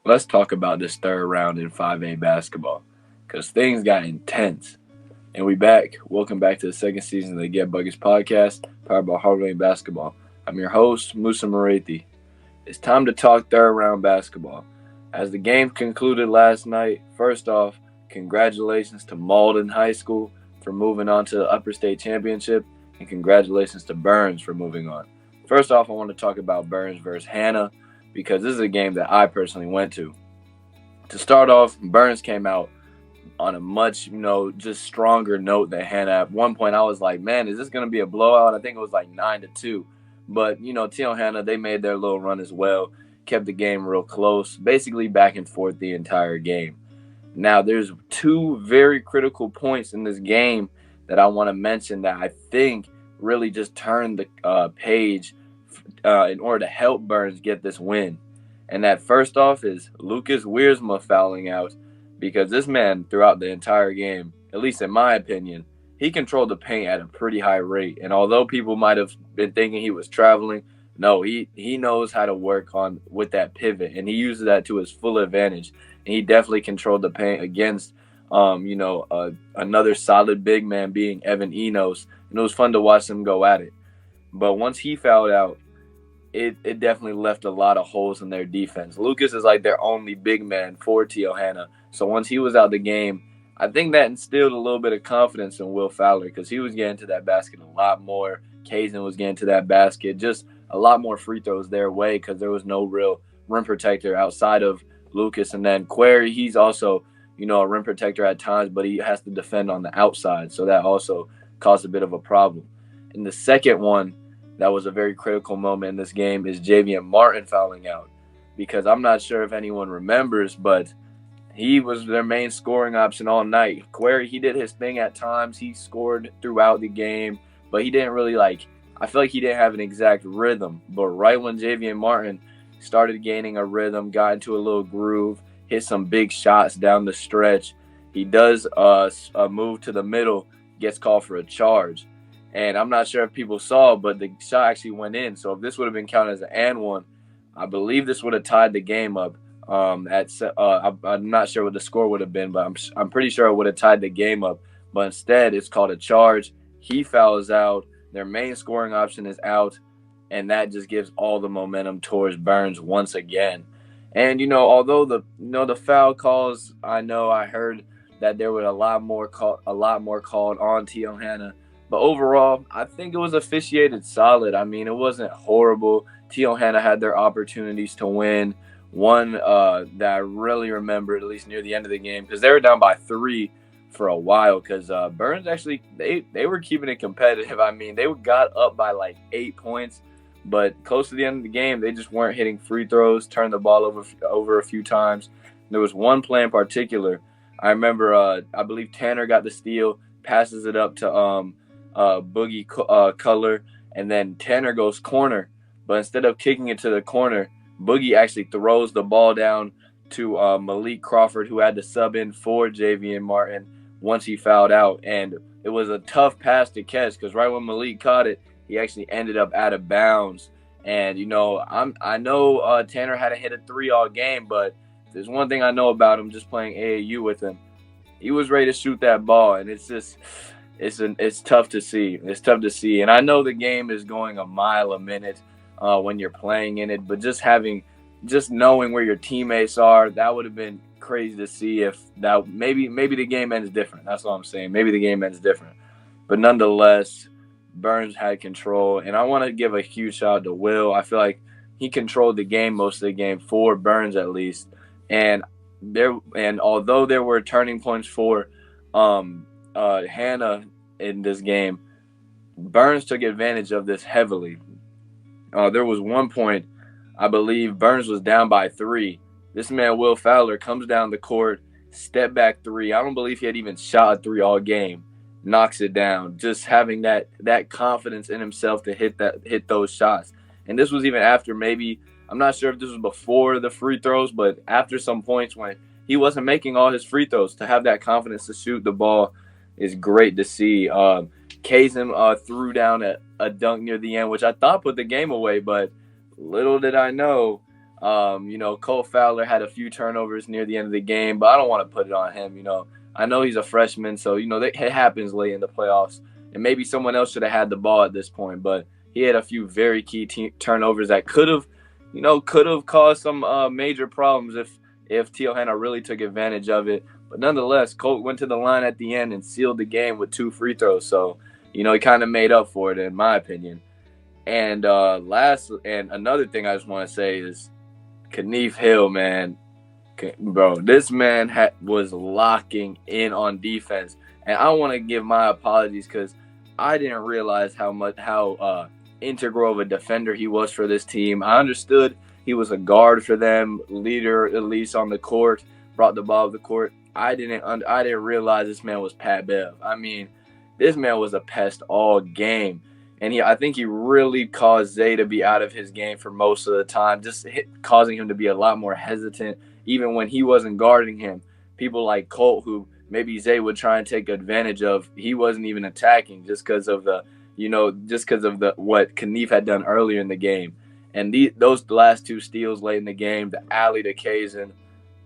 let's talk about this third round in 5A basketball because things got intense. And we back. Welcome back to the second season of the Get Buckets podcast, powered by Hardway Basketball. I'm your host, Musa Moretti. It's time to talk third round basketball. As the game concluded last night, first off, congratulations to Malden High School for moving on to the Upper State Championship, and congratulations to Burns for moving on. First off, I want to talk about Burns versus Hannah because this is a game that I personally went to. To start off, Burns came out on a much, just stronger note than Hannah. At one point, I was like, man, is this going to be a blowout? I think it was like 9-2. But, Teal Hannah, they made their little run as well, kept the game real close, basically back and forth the entire game. Now, there's two very critical points in this game that I want to mention that I think really just turned the page in order to help Burns get this win. And that first off is Lucas Wiersma fouling out, because this man throughout the entire game, at least in my opinion, he controlled the paint at a pretty high rate. And although people might have been thinking he was traveling, no, he knows how to work on with that pivot, and he uses that to his full advantage. And he definitely controlled the paint against, another solid big man being Evan Enos. And it was fun to watch them go at it. But once he fouled out, it definitely left a lot of holes in their defense. Lucas is like their only big man for Teal Hannah. So once he was out the game, I think that instilled a little bit of confidence in Will Fowler because he was getting to that basket a lot more. Kazan was getting to that basket. Just a lot more free throws their way because there was no real rim protector outside of Lucas. And then Query, he's also, a rim protector at times, but he has to defend on the outside. So that also caused a bit of a problem. And the second one that was a very critical moment in this game is Javian Martin fouling out, because I'm not sure if anyone remembers, but he was their main scoring option all night. Query, he did his thing at times. He scored throughout the game, but he didn't really I feel like he didn't have an exact rhythm. But right when Javian Martin started gaining a rhythm, got into a little groove, hit some big shots down the stretch, he does a move to the middle, gets called for a charge. And I'm not sure if people saw, but the shot actually went in. So if this would have been counted as an and one, I believe this would have tied the game up. I'm not sure what the score would have been, but I'm pretty sure it would have tied the game up. But instead, it's called a charge. He fouls out. Their main scoring option is out, and that just gives all the momentum towards Burns once again. And although the foul calls, I heard that there were a lot more called on Teal Hannah. But overall, I think it was officiated solid. I mean, it wasn't horrible. Teal Hannah had their opportunities to win. One that I really remember, at least near the end of the game, because they were down by 3 for a while, because Burns actually, they were keeping it competitive. I mean, they got up by like 8 points, but close to the end of the game, they just weren't hitting free throws, turned the ball over a few times. There was one play in particular. I remember, I believe Tanner got the steal, passes it up to Boogie Color, and then Tanner goes corner, but instead of kicking it to the corner, Boogie actually throws the ball down to Malik Crawford, who had to sub in for Javian Martin once he fouled out. And it was a tough pass to catch because right when Malik caught it, he actually ended up out of bounds. And I know Tanner hadn't hit a 3 all game, but there's one thing I know about him just playing AAU with him. He was ready to shoot that ball, and it's just it's tough to see. It's tough to see. And I know the game is going a mile a minute when you're playing in it, but just knowing where your teammates are, that would have been crazy to see if that maybe the game ends different. That's what I'm saying. Maybe the game ends different. But nonetheless, Burns had control. And I want to give a huge shout out to Will. I feel like he controlled the game most of the game for Burns at least. And although there were turning points for Hannah in this game, Burns took advantage of this heavily. There was one point, I believe Burns was down by 3. This man, Will Fowler, comes down the court, step back 3. I don't believe he had even shot a 3 all game. Knocks it down. Just having that confidence in himself to hit those shots. And this was even after maybe, I'm not sure if this was before the free throws, but after some points when he wasn't making all his free throws, to have that confidence to shoot the ball is great to see. Kazem threw down a dunk near the end, which I thought put the game away, but little did I know, Cole Fowler had a few turnovers near the end of the game, but I don't want to put it on him. I know he's a freshman, so it happens late in the playoffs, and maybe someone else should have had the ball at this point. But he had a few very key turnovers that could have caused some major problems if Tijuana really took advantage of it. But nonetheless, Colt went to the line at the end and sealed the game with 2 free throws. So he kind of made up for it, in my opinion. And another thing I just want to say is Knief Hill, man. Bro, this man was locking in on defense. And I want to give my apologies because I didn't realize how integral of a defender he was for this team. I understood he was a guard for them, leader at least on the court, brought the ball to the court. I didn't realize this man was Pat Bev. I mean, this man was a pest all game. And I think he really caused Zay to be out of his game for most of the time, just causing him to be a lot more hesitant, even when he wasn't guarding him. People like Colt, who maybe Zay would try and take advantage of, he wasn't even attacking just because of what Knief had done earlier in the game. And those last 2 steals late in the game, the alley to Kazan,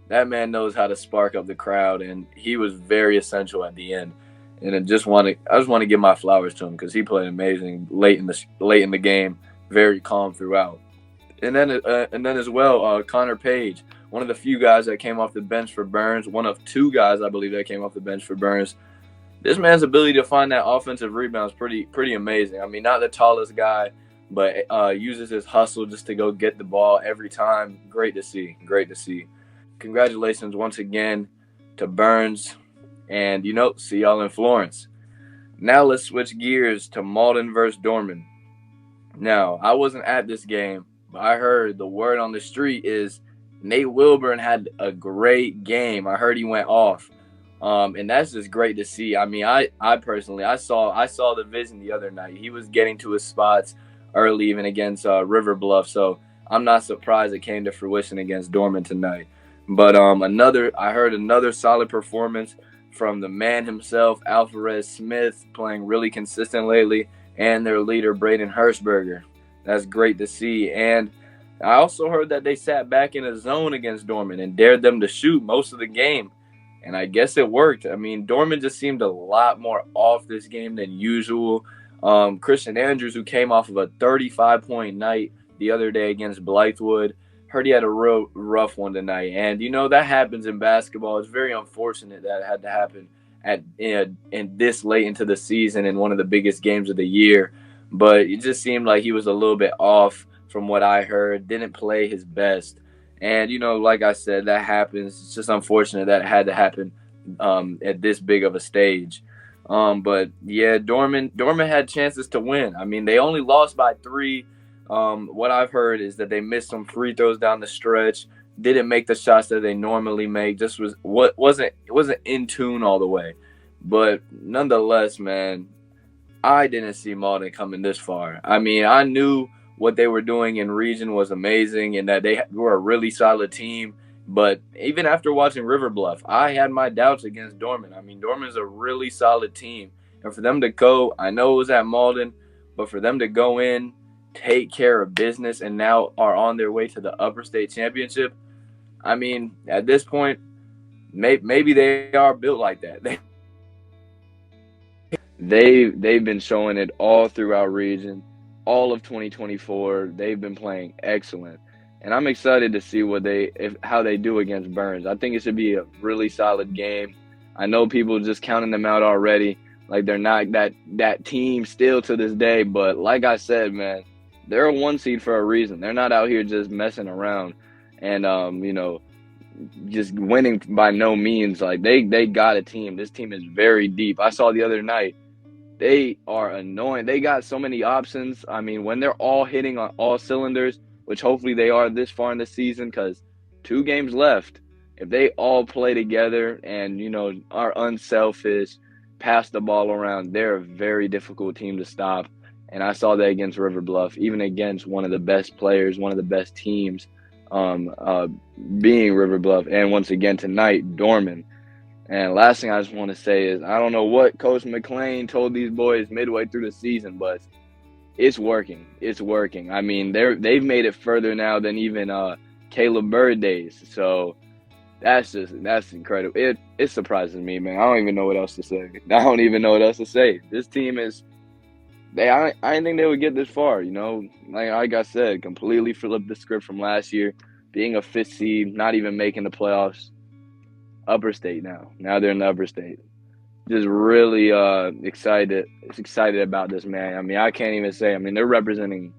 that man knows how to spark up the crowd, and he was very essential at the end. And I just want to give my flowers to him because he played amazing late in the game, very calm throughout. And then as well, Connor Page, one of the few guys that came off the bench for Burns, one of 2 guys I believe that came off the bench for Burns. This man's ability to find that offensive rebound is pretty amazing. I mean, not the tallest guy, but uses his hustle just to go get the ball every time. Great to see. Congratulations once again to Burns. And, see y'all in Florence. Now let's switch gears to Malden versus Dorman. Now, I wasn't at this game, but I heard the word on the street is Nate Wilburn had a great game. I heard he went off. And that's just great to see. I mean, I personally, I saw the vision the other night. He was getting to his spots early, even against River Bluff. So I'm not surprised it came to fruition against Dorman tonight. But I heard another solid performance from the man himself, Alvarez Smith, playing really consistent lately, and their leader, Braden Hirschberger. That's great to see. And I also heard that they sat back in a zone against Dorman and dared them to shoot most of the game. And I guess it worked. I mean, Dorman just seemed a lot more off this game than usual. Christian Andrews, who came off of a 35-point night the other day against Blythewood, heard he had a real rough one tonight. And, that happens in basketball. It's very unfortunate that it had to happen in this late into the season in one of the biggest games of the year. But it just seemed like he was a little bit off from what I heard, didn't play his best. And, like I said, that happens. It's just unfortunate that it had to happen at this big of a stage. But, yeah, Dorman had chances to win. I mean, they only lost by 3. What I've heard is that they missed some free throws down the stretch, didn't make the shots that they normally make, just wasn't in tune all the way. But nonetheless, man, I didn't see Malden coming this far. I mean, I knew what they were doing in region was amazing and that they were a really solid team. But even after watching River Bluff, I had my doubts against Dorman. I mean, Dorman's a really solid team. And for them to go, I know it was at Malden, but for them to go in, take care of business, and now are on their way to the Upper State Championship, I mean, at this point, maybe they are built like that. They've been showing it all through our region, all of 2024. They've been playing excellent, and I'm excited to see how they do against Burns. I think it should be a really solid game. I know people just counting them out already, like they're not that team still to this day. But like I said, man, they're a 1 seed for a reason. They're not out here just messing around and just winning by no means. Like they got a team. This team is very deep. I saw the other night. They are annoying. They got so many options. I mean, when they're all hitting on all cylinders, which hopefully they are this far in the season, because 2 games left. If they all play together and, are unselfish, pass the ball around, they're a very difficult team to stop. And I saw that against River Bluff, even against one of the best players, one of the best teams, being River Bluff. And once again tonight, Dorman. And last thing I just want to say is I don't know what Coach McClain told these boys midway through the season, but it's working. It's working. I mean, they've made it further now than even Caleb Bird days. So that's incredible. It surprises me, man. I don't even know what else to say. I don't even know what else to say. This team is I didn't think they would get this far, you know. Like I said, completely flipped the script from last year, being a fifth seed, not even making the playoffs. Upper state now. Now they're in the upper state. Just really excited about this, man. I mean, I can't even say. I mean, they're representing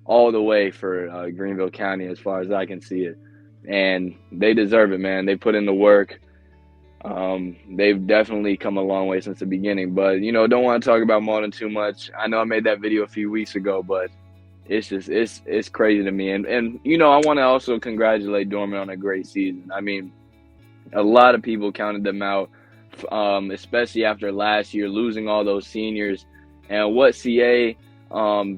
all the way for Greenville County as far as I can see it, and they deserve it, man. They put in the work. They've definitely come a long way since the beginning, but you know, don't want to talk about Malden too much. I know I made that video a few weeks ago, but it's crazy to me. And you know, I want to also congratulate Dorman on a great season. I mean, a lot of people counted them out, especially after last year losing all those seniors, and what CA,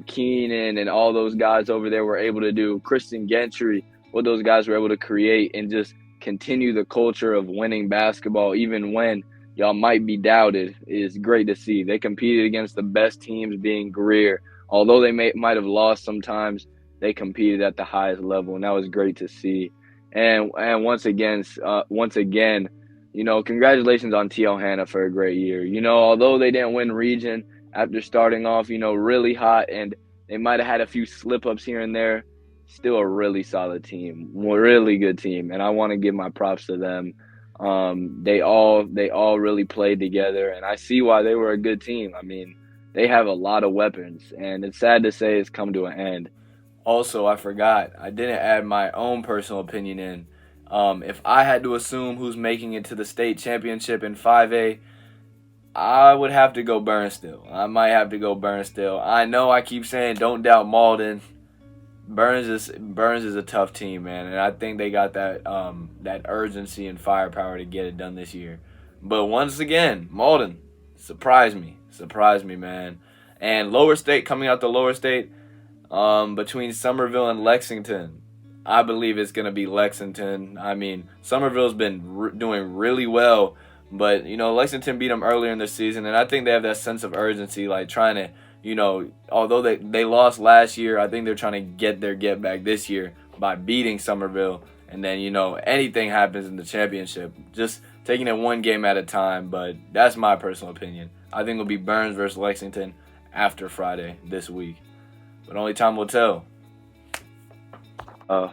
Keenan, and all those guys over there were able to do. Kristen Gentry, what those guys were able to create, and just continue the culture of winning basketball even when y'all might be doubted is great to see. They competed against the best teams, being Greer. Although they might have lost sometimes, they competed at the highest level, and that was great to see. And once again, you know, congratulations on T.L. Hanna for a great year. You know, although they didn't win region after starting off, you know, really hot, and they might have had a few slip-ups here and there, still a really solid team, really good team, and I want to give my props to them. They all really played together, and I see why they were a good team. I mean, they have a lot of weapons, and it's sad to say it's come to an end. Also, I forgot, I didn't add my own personal opinion in. If I had to assume who's making it to the state championship in 5A, I would have to go Burnsville. I might have to go Burnsville. I know I keep saying don't doubt Malden. Burns is a tough team, man, and I think they got that that urgency and firepower to get it done this year. But once again, Malden surprised me, man. And lower state, coming out the lower state, between Somerville and Lexington, I believe it's gonna be Lexington. I mean, Somerville's been doing really well, but you know, Lexington beat them earlier in the season, and I think they have that sense of urgency, like trying to, you know, although they lost last year, I think they're trying to get their get back this year by beating Somerville. And then, you know, anything happens in the championship, just taking it one game at a time. But that's my personal opinion. I think it'll be Burns versus Lexington after Friday this week. But only time will tell.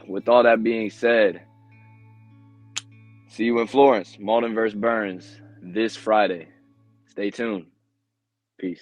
With all that being said, see you in Florence. Malden versus Burns this Friday. Stay tuned. Peace.